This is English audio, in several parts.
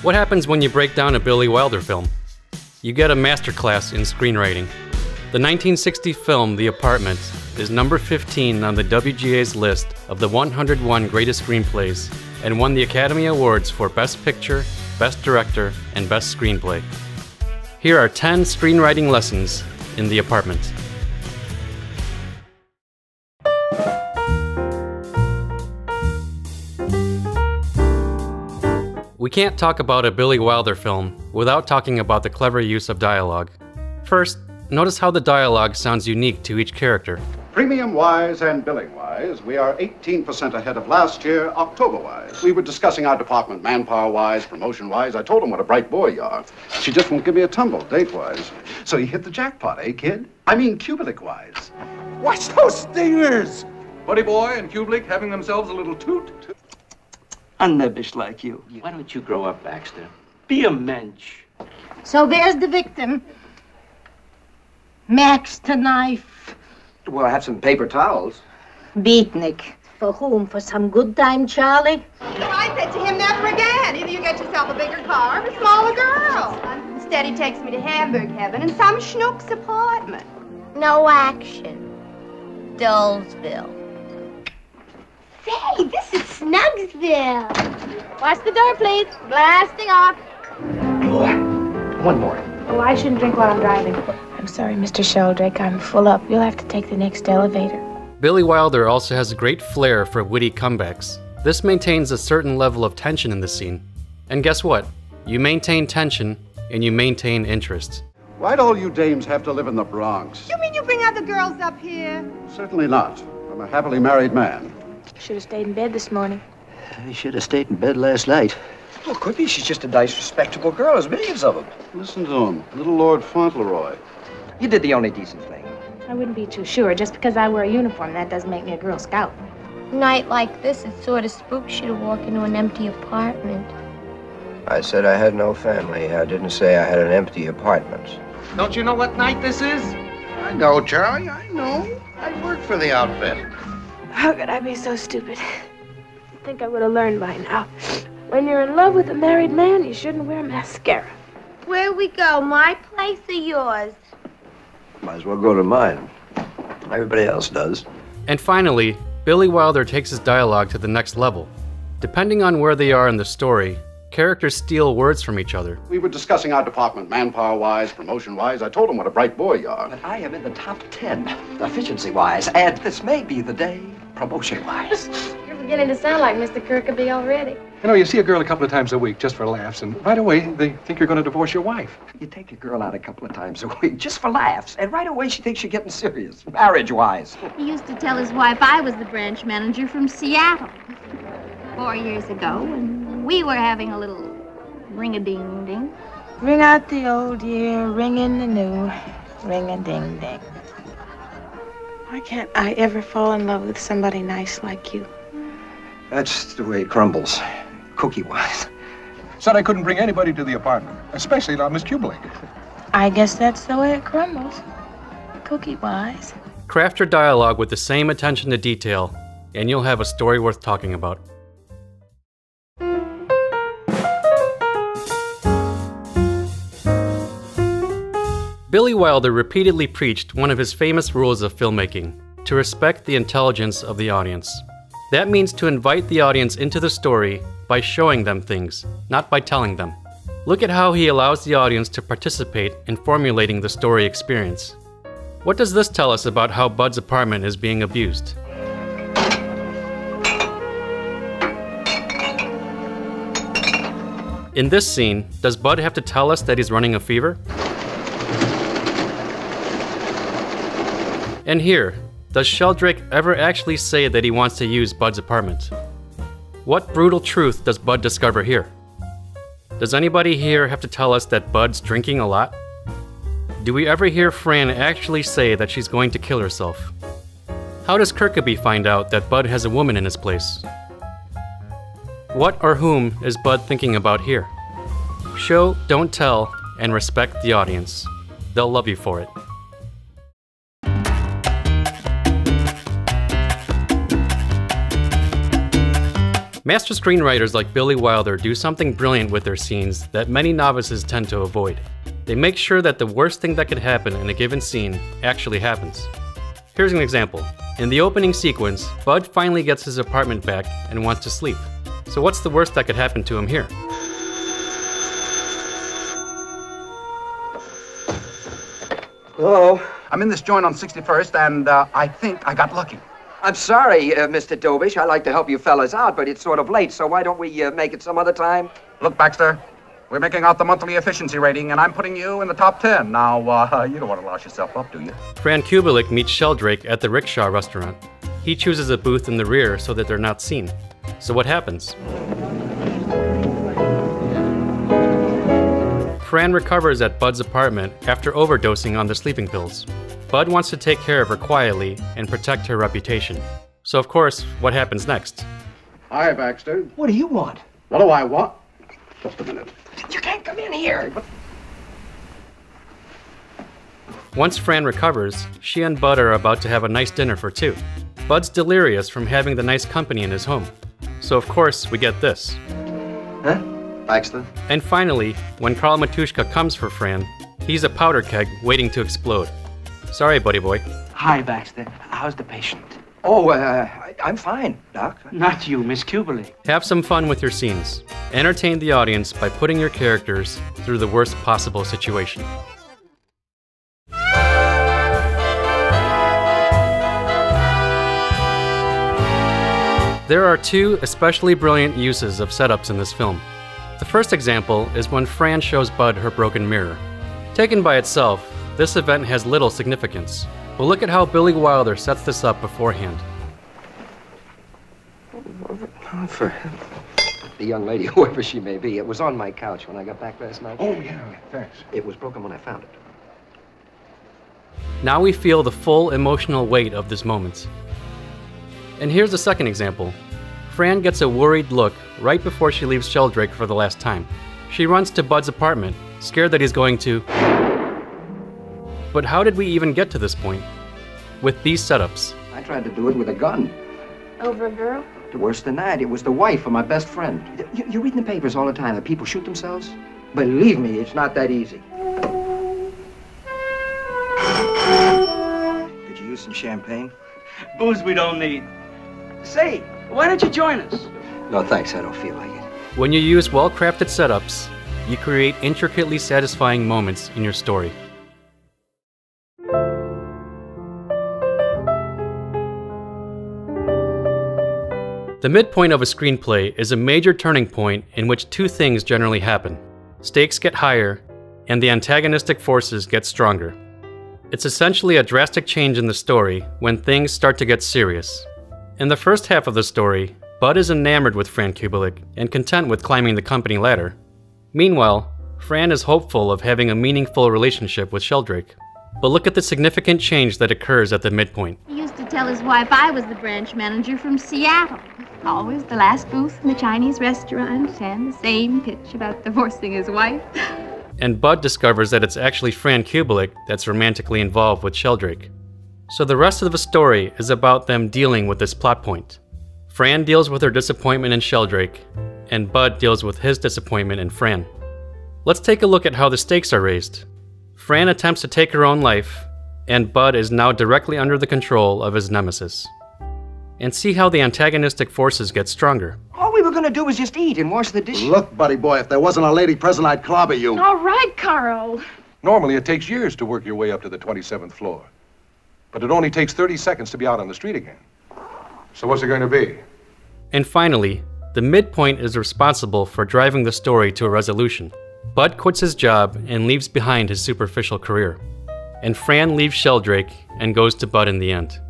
What happens when you break down a Billy Wilder film? You get a masterclass in screenwriting. The 1960 film The Apartment is number 15 on the WGA's list of the 101 greatest screenplays and won the Academy Awards for Best Picture, Best Director, and Best Screenplay. Here are 10 screenwriting lessons in The Apartment. We can't talk about a Billy Wilder film without talking about the clever use of dialogue. First, notice how the dialogue sounds unique to each character. Premium-wise and billing-wise, we are 18% ahead of last year, October-wise. We were discussing our department manpower-wise, promotion-wise. I told him what a bright boy you are. She just won't give me a tumble, date-wise. So you hit the jackpot, eh, kid? I mean, Kubelik-wise. Watch those stingers! Buddy Boy and Kubelik having themselves a little toot. A nebbish like you. Why don't you grow up, Baxter? Be a mensch. So there's the victim. Max to knife. Well, I have some paper towels. Beatnik. For whom? For some good time, Charlie? So I said to him, never again. Either you get yourself a bigger car or a smaller girl. Instead, he takes me to Hamburg heaven in some schnook's apartment. No action. Dullsville. Say, this is Snugsville. Watch the door, please. Blasting off. One more. Oh, I shouldn't drink while I'm driving. I'm sorry, Mr. Sheldrake. I'm full up. You'll have to take the next elevator. Billy Wilder also has a great flair for witty comebacks. This maintains a certain level of tension in the scene. And guess what? You maintain tension, and you maintain interest. Why'd all you dames have to live in the Bronx? You mean you bring other girls up here? Certainly not. I'm a happily married man. Should have stayed in bed this morning. I should have stayed in bed last night. Well, could be. She's just a nice, respectable girl. There's millions of them. Listen to him, little Lord Fauntleroy. You did the only decent thing. I wouldn't be too sure. Just because I wear a uniform, that doesn't make me a Girl Scout. Night like this, it sort of spooks you to walk into an empty apartment. I said I had no family. I didn't say I had an empty apartment. Don't you know what night this is? I know, Charlie, I know. I work for the outfit. How could I be so stupid? I think I would have learned by now. When you're in love with a married man, you shouldn't wear mascara. Where we go, my place or yours? Might as well go to mine. Everybody else does. And finally, Billy Wilder takes his dialogue to the next level. Depending on where they are in the story, characters steal words from each other. We were discussing our department manpower-wise, promotion-wise. I told him what a bright boy you are. But I am in the top 10, efficiency-wise, and this may be the day, promotion-wise. You're beginning to sound like Mr. Kirkaby already. You know, you see a girl a couple of times a week just for laughs, and right away they think you're going to divorce your wife. You take a girl out a couple of times a week just for laughs, and right away she thinks you're getting serious, marriage-wise. He used to tell his wife I was the branch manager from Seattle 4 years ago, and we were having a little ring-a-ding-ding. Ring out the old year, ring in the new, ring-a-ding-ding. Why can't I ever fall in love with somebody nice like you? That's the way it crumbles, cookie-wise. Said I couldn't bring anybody to the apartment, especially not Miss Kubelik. I guess that's the way it crumbles, cookie-wise. Craft your dialogue with the same attention to detail, and you'll have a story worth talking about. Billy Wilder repeatedly preached one of his famous rules of filmmaking, to respect the intelligence of the audience. That means to invite the audience into the story by showing them things, not by telling them. Look at how he allows the audience to participate in formulating the story experience. What does this tell us about how Bud's apartment is being abused? In this scene, does Bud have to tell us that he's running a fever? And here, does Sheldrake ever actually say that he wants to use Bud's apartment? What brutal truth does Bud discover here? Does anybody here have to tell us that Bud's drinking a lot? Do we ever hear Fran actually say that she's going to kill herself? How does Kirkaby find out that Bud has a woman in his place? What or whom is Bud thinking about here? Show, don't tell, and respect the audience. They'll love you for it. Master screenwriters like Billy Wilder do something brilliant with their scenes that many novices tend to avoid. They make sure that the worst thing that could happen in a given scene actually happens. Here's an example. In the opening sequence, Bud finally gets his apartment back and wants to sleep. So what's the worst that could happen to him here? Hello? I'm in this joint on 61st, and I think I got lucky. I'm sorry, Mr. Dobish. I like to help you fellas out, but it's sort of late, so why don't we make it some other time? Look, Baxter, we're making out the monthly efficiency rating, and I'm putting you in the top 10. Now, you don't want to louse yourself up, do you? Fran Kubelik meets Sheldrake at the Rickshaw restaurant. He chooses a booth in the rear so that they're not seen. So what happens? Fran recovers at Bud's apartment after overdosing on the sleeping pills. Bud wants to take care of her quietly and protect her reputation. So of course, what happens next? Hi, Baxter. What do you want? What do I want? Just a minute. You can't come in here. Once Fran recovers, she and Bud are about to have a nice dinner for two. Bud's delirious from having the nice company in his home. So of course, we get this. Huh? Baxter? And finally, when Karl Matushka comes for Fran, he's a powder keg waiting to explode. Sorry, buddy boy. Hi, Baxter. How's the patient? Oh, I'm fine, Doc. Not you, Miss Kubelik. Have some fun with your scenes. Entertain the audience by putting your characters through the worst possible situation. There are two especially brilliant uses of setups in this film. The first example is when Fran shows Bud her broken mirror. Taken by itself, this event has little significance, but look at how Billy Wilder sets this up beforehand. For the young lady, whoever she may be, it was on my couch when I got back last night. Oh, yeah, thanks. It was broken when I found it. Now we feel the full emotional weight of this moment. And here's the second example. Fran gets a worried look right before she leaves Sheldrake for the last time. She runs to Bud's apartment, scared that he's going to... But how did we even get to this point? With these setups. I tried to do it with a gun. Over a girl? Worse than that, it was the wife of my best friend. You read in the papers all the time that people shoot themselves? Believe me, it's not that easy. Could you use some champagne? Booze we don't need. Say, why don't you join us? No, thanks. I don't feel like it. When you use well-crafted setups, you create intricately satisfying moments in your story. The midpoint of a screenplay is a major turning point in which two things generally happen. Stakes get higher, and the antagonistic forces get stronger. It's essentially a drastic change in the story when things start to get serious. In the first half of the story, Bud is enamored with Fran Kubelik and content with climbing the company ladder. Meanwhile, Fran is hopeful of having a meaningful relationship with Sheldrake. But look at the significant change that occurs at the midpoint. He used to tell his wife I was the branch manager from Seattle. Always the last booth in the Chinese restaurant and the same pitch about divorcing his wife. And Bud discovers that it's actually Fran Kubelik that's romantically involved with Sheldrake. So the rest of the story is about them dealing with this plot point. Fran deals with her disappointment in Sheldrake, and Bud deals with his disappointment in Fran. Let's take a look at how the stakes are raised. Fran attempts to take her own life, and Bud is now directly under the control of his nemesis. And see how the antagonistic forces get stronger. All we were going to do was just eat and wash the dishes. Look, buddy boy, if there wasn't a lady present, I'd clobber you. All right, Carl. Normally, it takes years to work your way up to the 27th floor. But it only takes 30 seconds to be out on the street again. So what's it going to be? And finally, the midpoint is responsible for driving the story to a resolution. Bud quits his job and leaves behind his superficial career. And Fran leaves Sheldrake and goes to Bud in the end.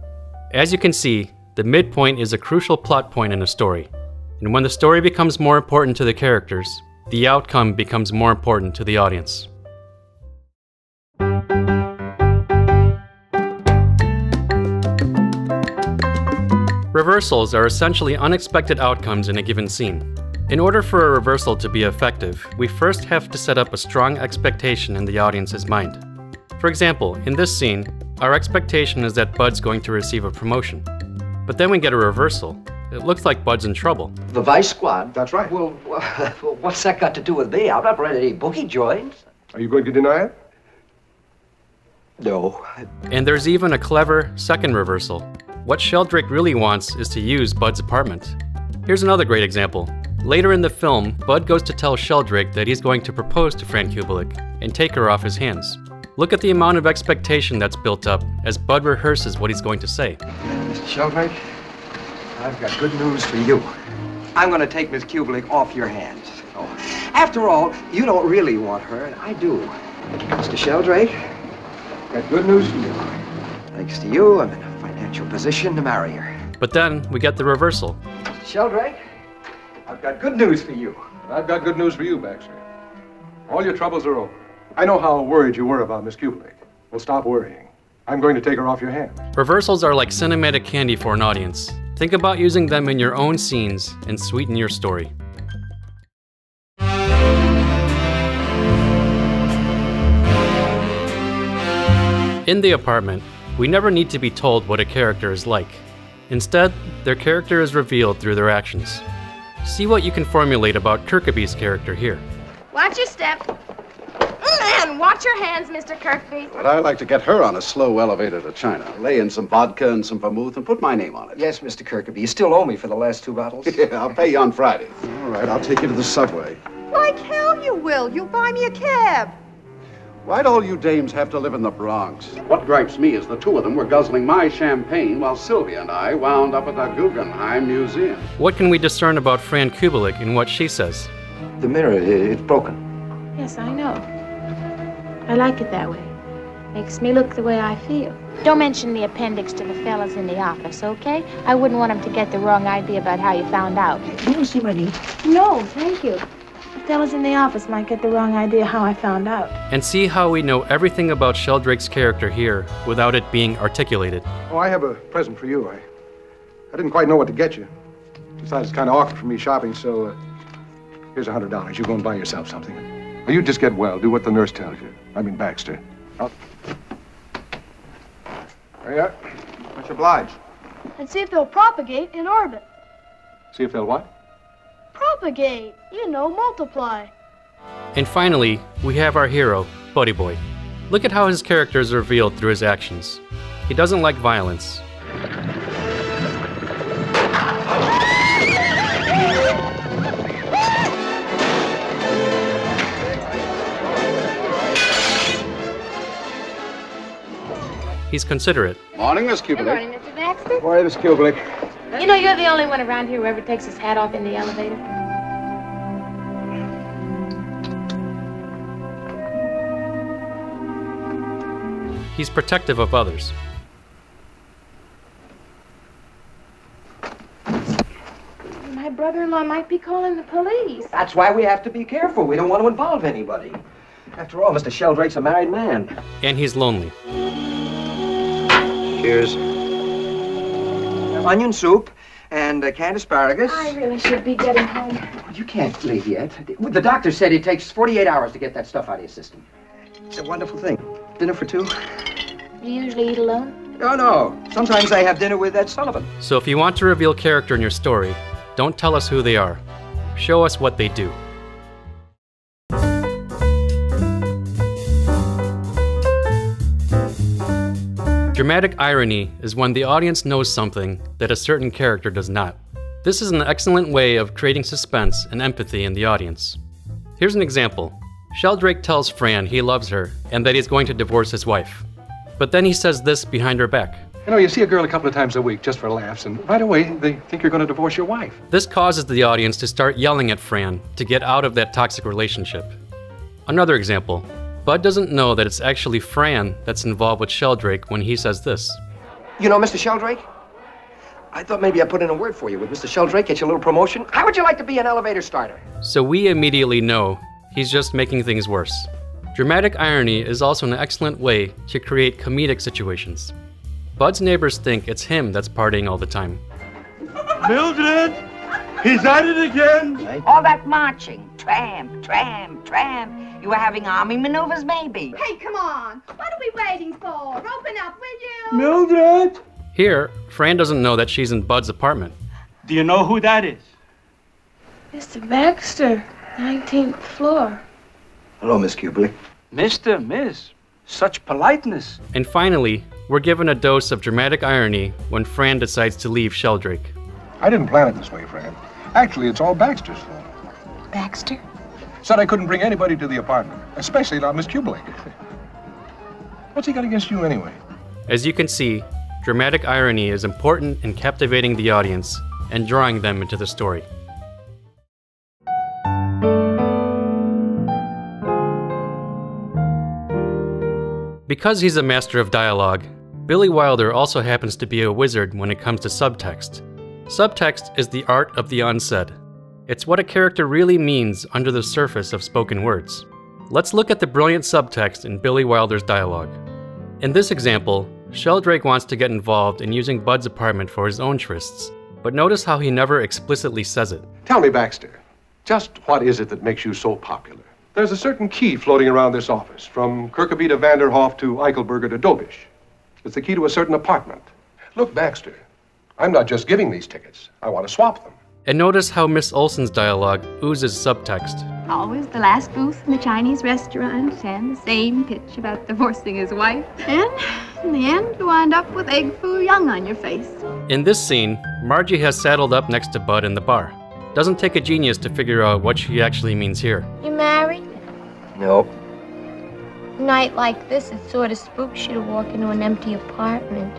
As you can see, the midpoint is a crucial plot point in a story. And when the story becomes more important to the characters, the outcome becomes more important to the audience. Reversals are essentially unexpected outcomes in a given scene. In order for a reversal to be effective, we first have to set up a strong expectation in the audience's mind. For example, in this scene, our expectation is that Bud's going to receive a promotion. But then we get a reversal, it looks like Bud's in trouble. The Vice Squad? That's right. Well, what's that got to do with me? I'm not running any bookie joints. Are you going to deny it? No. And there's even a clever second reversal. What Sheldrake really wants is to use Bud's apartment. Here's another great example. Later in the film, Bud goes to tell Sheldrake that he's going to propose to Fran Kubelik and take her off his hands. Look at the amount of expectation that's built up as Bud rehearses what he's going to say. Mr. Sheldrake, I've got good news for you. I'm going to take Miss Kubelik off your hands. Oh, after all, you don't really want her, and I do. Mr. Sheldrake, I've got good news for you. Thanks to you, I'm in a financial position to marry her. But then we get the reversal. Mr. Sheldrake, I've got good news for you. I've got good news for you, Baxter. All your troubles are over. I know how worried you were about Miss Kubelik. Well, stop worrying. I'm going to take her off your hands. Reversals are like cinematic candy for an audience. Think about using them in your own scenes and sweeten your story. In the apartment, we never need to be told what a character is like. Instead, their character is revealed through their actions. See what you can formulate about Kirkaby's character here. Watch your step. And watch your hands, Mr. Kirkby. But I'd like to get her on a slow elevator to China. Lay in some vodka and some vermouth and put my name on it. Yes, Mr. Kirkby. You still owe me for the last 2 bottles? Yeah, I'll pay you on Friday. All right, I'll take you to the subway. Like hell you will. You buy me a cab. Why'd all you dames have to live in the Bronx? What gripes me is the two of them were guzzling my champagne while Sylvia and I wound up at the Guggenheim Museum. What can we discern about Fran Kubelik in what she says? The mirror, it's broken. Yes, I know. I like it that way. Makes me look the way I feel. Don't mention the appendix to the fellas in the office, okay? I wouldn't want them to get the wrong idea about how you found out. You want to see my knee? No, thank you. The fellas in the office might get the wrong idea how I found out. And see how we know everything about Sheldrake's character here without it being articulated. Oh, I have a present for you. I didn't quite know what to get you. Besides, it's kind of awkward for me shopping, so here's $100. You go and buy yourself something. Well, you just get well. Do what the nurse tells you. I mean, Baxter. There you are. Much obliged. And see if they'll propagate in orbit. See if they'll what? Propagate. You know, multiply. And finally, we have our hero, Buddy Boy. Look at how his character is revealed through his actions. He doesn't like violence. He's considerate. Morning, Miss Kubelik. Good morning, Mr. Baxter. Morning, Miss Kubelik. You know, you're the only one around here who ever takes his hat off in the elevator. He's protective of others. My brother-in-law might be calling the police. That's why we have to be careful. We don't want to involve anybody. After all, Mr. Sheldrake's a married man. And he's lonely. Cheers. Onion soup and canned asparagus. I really should be getting home. You can't leave yet. The doctor said it takes 48 hours to get that stuff out of your system. It's a wonderful thing. Dinner for 2? You usually eat alone? Oh, no. Sometimes I have dinner with Ed Sullivan. So if you want to reveal character in your story, don't tell us who they are. Show us what they do. Dramatic irony is when the audience knows something that a certain character does not. This is an excellent way of creating suspense and empathy in the audience. Here's an example. Sheldrake tells Fran he loves her and that he's going to divorce his wife. But then he says this behind her back. You know, you see a girl a couple of times a week just for laughs, and right away they think you're going to divorce your wife. This causes the audience to start yelling at Fran to get out of that toxic relationship. Another example. Bud doesn't know that it's actually Fran that's involved with Sheldrake when he says this. You know, Mr. Sheldrake? I thought maybe I'd put in a word for you. With Mr. Sheldrake, get you a little promotion. How would you like to be an elevator starter? So we immediately know he's just making things worse. Dramatic irony is also an excellent way to create comedic situations. Bud's neighbors think it's him that's partying all the time. Mildred! He's at it again! All that marching. Tramp, tramp, tramp. You were having army maneuvers, maybe? Hey, come on. What are we waiting for? Open up, will you? Mildred! Here, Fran doesn't know that she's in Bud's apartment. Do you know who that is? Mr. Baxter, 19th floor. Hello, Miss Kubelik. Mr., Miss, such politeness. And finally, we're given a dose of dramatic irony when Fran decides to leave Sheldrake. I didn't plan it this way, Fran. Actually, it's all Baxter's fault. Baxter? Said I couldn't bring anybody to the apartment, especially not Miss Kubelik. What's he got against you anyway? As you can see, dramatic irony is important in captivating the audience and drawing them into the story. Because he's a master of dialogue, Billy Wilder also happens to be a wizard when it comes to subtext. Subtext is the art of the unsaid. It's what a character really means under the surface of spoken words. Let's look at the brilliant subtext in Billy Wilder's dialogue. In this example, Sheldrake wants to get involved in using Bud's apartment for his own trysts, but notice how he never explicitly says it. Tell me, Baxter, just what is it that makes you so popular? There's a certain key floating around this office, from Kirkeby to Vanderhoff to Eichelberger to Dobish. It's the key to a certain apartment. Look, Baxter, I'm not just giving these tickets. I want to swap them. And notice how Miss Olson's dialogue oozes subtext. Always the last booth in the Chinese restaurant and the same pitch about divorcing his wife. And in the end, you wind up with egg foo young on your face. In this scene, Margie has saddled up next to Bud in the bar. Doesn't take a genius to figure out what she actually means here. You married? Nope. A night like this, it sort of spooks you to walk into an empty apartment.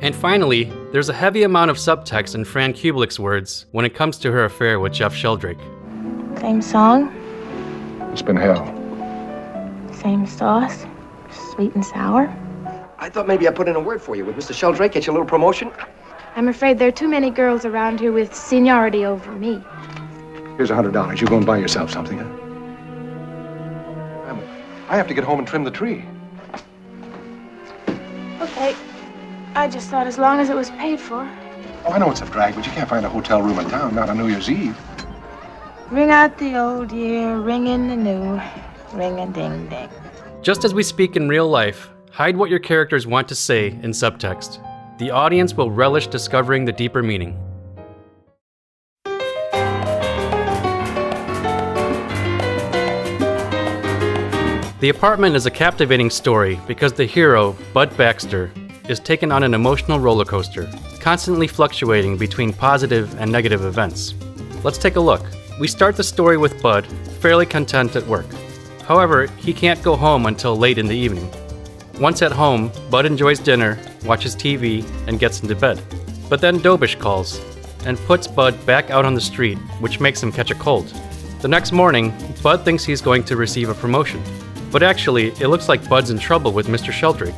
And finally, there's a heavy amount of subtext in Fran Kubelik's words when it comes to her affair with Jeff Sheldrake. Same song? It's been hell. Same sauce? Sweet and sour? I thought maybe I put in a word for you with Mr. Sheldrake, get you a little promotion. I'm afraid there are too many girls around here with seniority over me. Here's $100. You go and buy yourself something, huh? I have to get home and trim the tree. Okay. I just thought as long as it was paid for. Oh, I know it's a drag, but you can't find a hotel room in town, not on New Year's Eve. Ring out the old year, ring in the new, ring-a-ding-ding. Just as we speak in real life, hide what your characters want to say in subtext. The audience will relish discovering the deeper meaning. The Apartment is a captivating story because the hero, Bud Baxter, is taken on an emotional roller coaster, constantly fluctuating between positive and negative events. Let's take a look. We start the story with Bud, fairly content at work. However, he can't go home until late in the evening. Once at home, Bud enjoys dinner, watches TV, and gets into bed. But then Dobish calls and puts Bud back out on the street, which makes him catch a cold. The next morning, Bud thinks he's going to receive a promotion. But actually, it looks like Bud's in trouble with Mr. Sheldrake.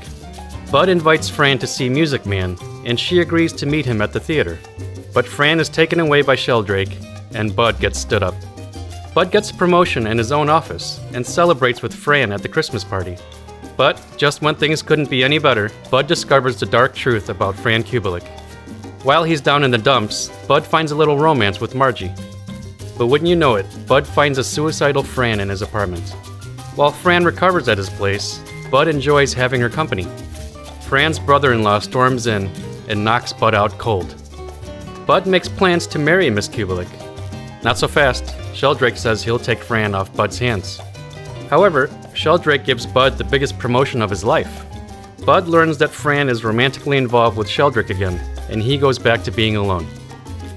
Bud invites Fran to see Music Man, and she agrees to meet him at the theater. But Fran is taken away by Sheldrake, and Bud gets stood up. Bud gets a promotion in his own office, and celebrates with Fran at the Christmas party. But, just when things couldn't be any better, Bud discovers the dark truth about Fran Kubelik. While he's down in the dumps, Bud finds a little romance with Margie. But wouldn't you know it, Bud finds a suicidal Fran in his apartment. While Fran recovers at his place, Bud enjoys having her company. Fran's brother-in-law storms in and knocks Bud out cold. Bud makes plans to marry Miss Kubelik. Not so fast. Sheldrake says he'll take Fran off Bud's hands. However, Sheldrake gives Bud the biggest promotion of his life. Bud learns that Fran is romantically involved with Sheldrake again, and he goes back to being alone.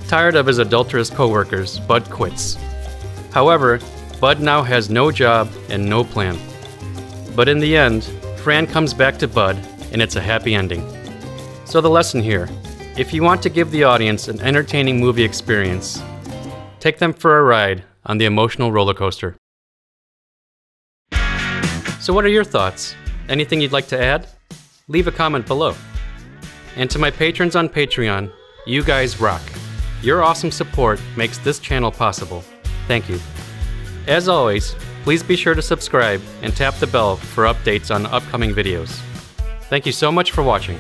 Tired of his adulterous co-workers, Bud quits. However, Bud now has no job and no plan. But in the end, Fran comes back to Bud, and it's a happy ending. So the lesson here, if you want to give the audience an entertaining movie experience, take them for a ride on the emotional roller coaster. So what are your thoughts? Anything you'd like to add? Leave a comment below. And to my patrons on Patreon, you guys rock. Your awesome support makes this channel possible. Thank you. As always, please be sure to subscribe and tap the bell for updates on upcoming videos. Thank you so much for watching.